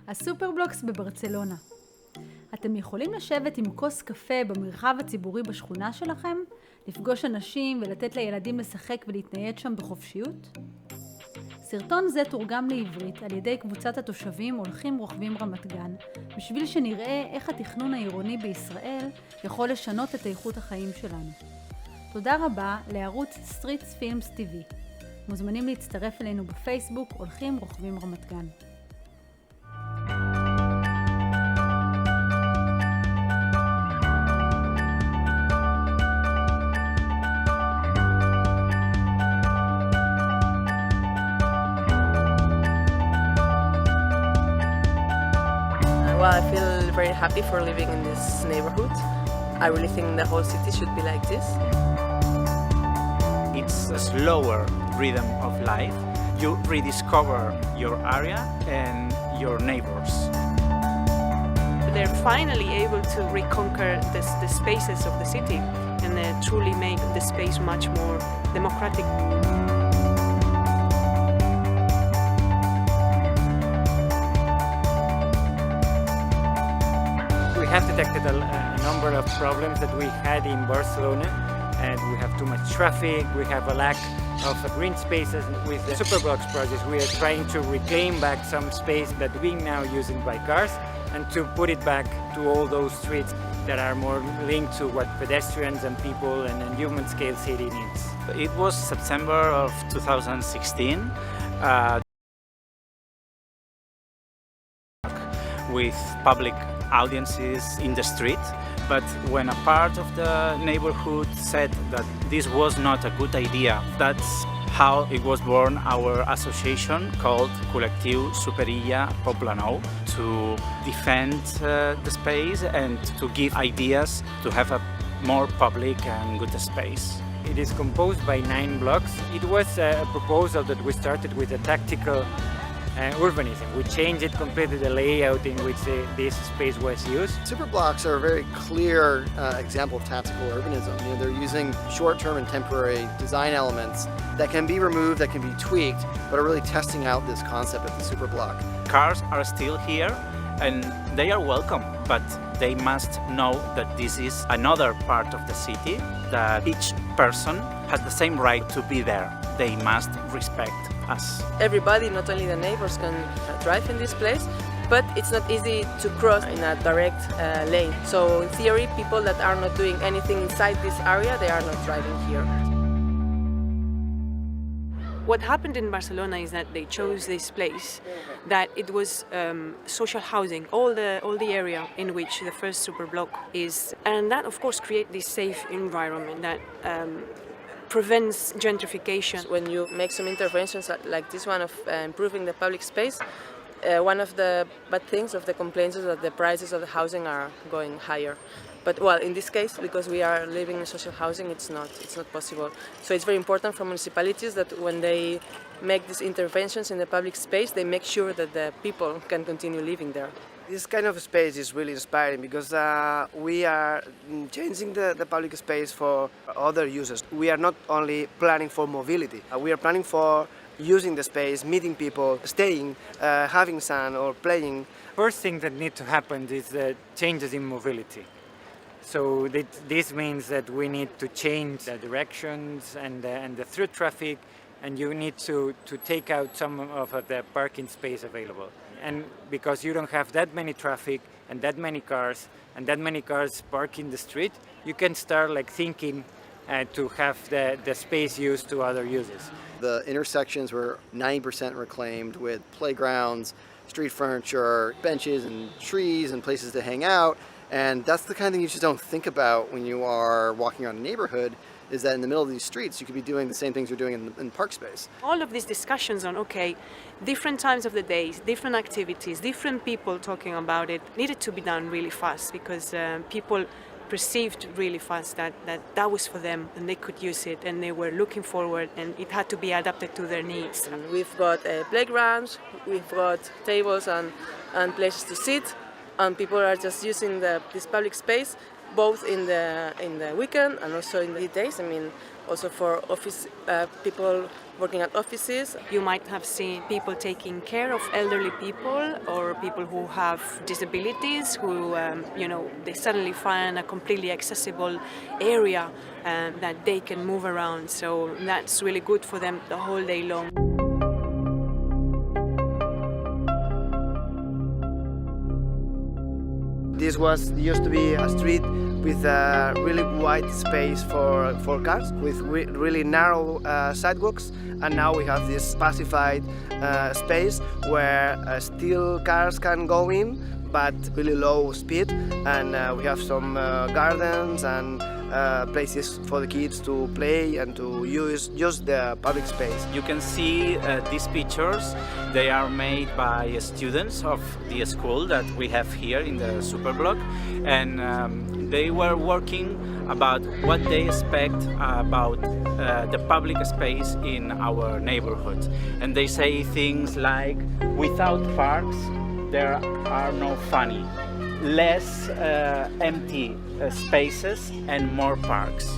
הסופר-בלוקס בברצלונה. אתם יכולים לשבת עם כוס קפה במרחב הציבורי בשכונה שלכם, לפגוש אנשים ולתת לילדים לשחק ולהתנייד שם בחופשיות? סרטון זה תורגם לעברית על ידי קבוצת התושבים הולכים רוכבים רמת גן, בשביל שנראה איך התכנון העירוני בישראל יכול לשנות את איכות החיים שלנו. תודה רבה לערוץ סטריטס פילמס TV. מוזמנים להצטרף אלינו בפייסבוק הולכים רוכבים רמת גן. Well, I feel very happy for living in this neighborhood. I really think the whole city should be like this. It's a slower rhythm of life. You rediscover your area and your neighbors. They're finally able to reconquer the spaces of the city and truly make the space much more democratic. We have detected a number of problems that we had in Barcelona, and we have too much traffic, we have a lack of green spaces. With the Super-Blocks project, we are trying to reclaim back some space that we now using by cars and to put it back to all those streets that are more linked to what pedestrians and people and human scale city needs. It was September of 2016. With public audiences in the street, but when a part of the neighborhood said that this was not a good idea, that's how it was born our association called Col·lectiu Superilla Poblenou, to defend the space and to give ideas to have a more public and good space. It is composed by 9 blocks. It was a proposal that we started with a tactical urbanism. We changed it completely, the layout in which this space was used. Super-blocks are a very clear example of tactical urbanism. You know, they're using short-term and temporary design elements that can be removed, that can be tweaked, but are really testing out this concept of the super-block. Cars are still here and they are welcome, but they must know that this is another part of the city, that each person has the same right to be there. They must respect us. Everybody, not only the neighbors, can drive in this place, but it's not easy to cross in a direct lane. So in theory, people that are not doing anything inside this area, they are not driving here. What happened in Barcelona is that they chose this place, that it was social housing, all the area in which the first super-block is, and that of course create this safe environment that prevents gentrification. When you make some interventions like this one of improving the public space, one of the bad things of the complaints is that the prices of the housing are going higher. But well, in this case, because we are living in social housing, it's not possible. So it's very important for municipalities that when they make these interventions in the public space, they make sure that the people can continue living there. This kind of space is really inspiring because we are changing the public space for other users. We are not only planning for mobility, we are planning for using the space, meeting people, staying, having sun or playing. First thing that needs to happen is changes in mobility. So this means that we need to change the directions and the through traffic, and you need to take out some of the parking space available. And because you don't have that many traffic and that many cars park in the street, you can start like thinking to have the space used to other uses. The intersections were 90% reclaimed with playgrounds, street furniture, benches and trees and places to hang out. And that's the kind of thing you just don't think about when you are walking around a neighborhood, is that in the middle of these streets you could be doing the same things you're doing in park space. All of these discussions on, different times of the days, different activities, different people talking about it, needed to be done really fast because people perceived really fast that was for them and they could use it and they were looking forward and it had to be adapted to their needs. And we've got playgrounds, we've got tables and places to sit, and people are just using this public space both in the weekend and also in the days. I mean, also for office people working at offices. You might have seen people taking care of elderly people or people who have disabilities who, they suddenly find a completely accessible area that they can move around. So that's really good for them the whole day long. This used to be a street with a really wide space for cars, with really narrow sidewalks, and now we have this pacified space where still cars can go in, but really low speed, and we have some gardens and places for the kids to play and to use just the public space. You can see these pictures. They are made by students of the school that we have here in the Super-Blok, and they were working about what they expect about the public space in our neighborhood. And they say things like, without parks, there are no funny. Less empty spaces and more parks.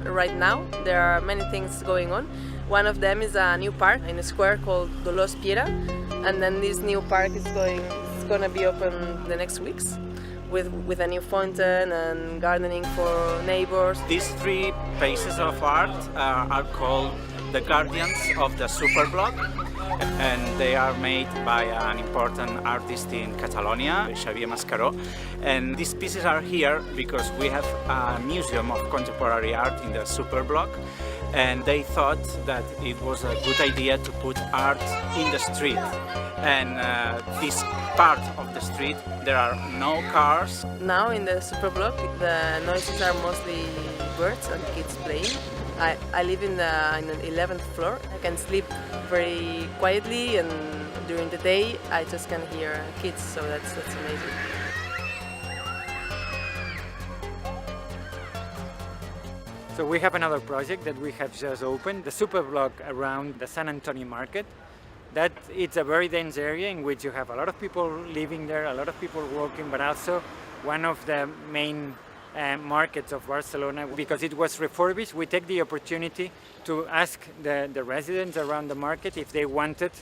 Right now there are many things going on. One of them is a new park in a square called Los Piera, and then this new park is going to be open the next weeks with a new fountain and gardening for neighbors. These three pieces of art are called the guardians of the Super-Blok, and they are made by an important artist in Catalonia, Xavier Mascaró. And these pieces are here because we have a museum of contemporary art in the Super-Blok, and they thought that it was a good idea to put art in the street. And this part of the street, there are no cars. Now in the Super-Blok, the noises are mostly birds and kids playing. I live in the 11th floor. I can sleep very quietly, and during the day I just can hear kids, so that's amazing. So we have another project that we have just opened, the Super-Blok around the San Antonio market. That it's a very dense area in which you have a lot of people living there, a lot of people working, but also one of the main markets of Barcelona. Because it was refurbished, we take the opportunity to ask the residents around the market if they wanted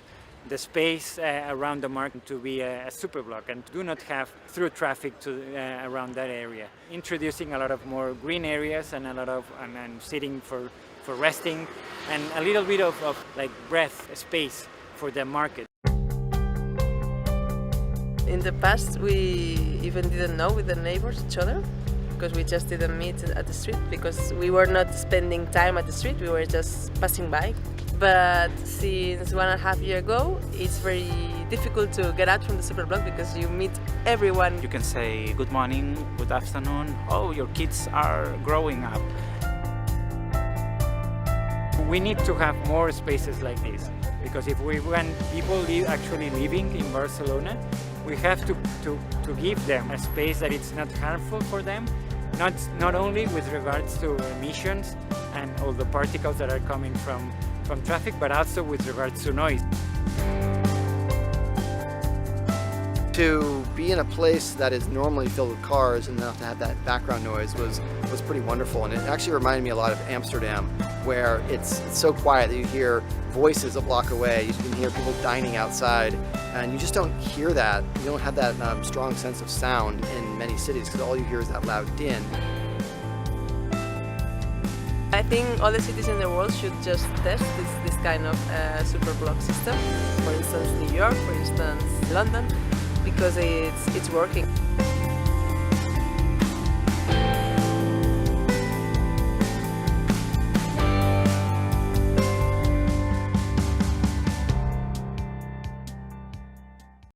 the space around the market to be a Super-Blok and do not have through traffic around that area. Introducing a lot of more green areas and a lot of and sitting for resting, and a little bit of like breath space for the market. In the past we even didn't know with the neighbors each other, because we just didn't meet at the street, because we were not spending time at the street, we were just passing by. But since 1.5 years ago, it's very difficult to get out from the Super-Blok because you meet everyone. You can say good morning, good afternoon, oh, your kids are growing up. We need to have more spaces like this, because if we want people actually living in Barcelona, we have to give them a space that it's not harmful for them, not only with regards to emissions and all the particles that are coming from traffic, but also with regards to noise. To be in a place that is normally filled with cars and not to have that background noise was pretty wonderful, and it actually reminded me a lot of Amsterdam, where it's so quiet that you hear voices a block away, you can hear people dining outside, and you just don't hear that. You don't have that strong sense of sound in many cities because all you hear is that loud din. I think all the cities in the world should just test this kind of Super-Blok system. For instance, New York, for instance, London, because it's working.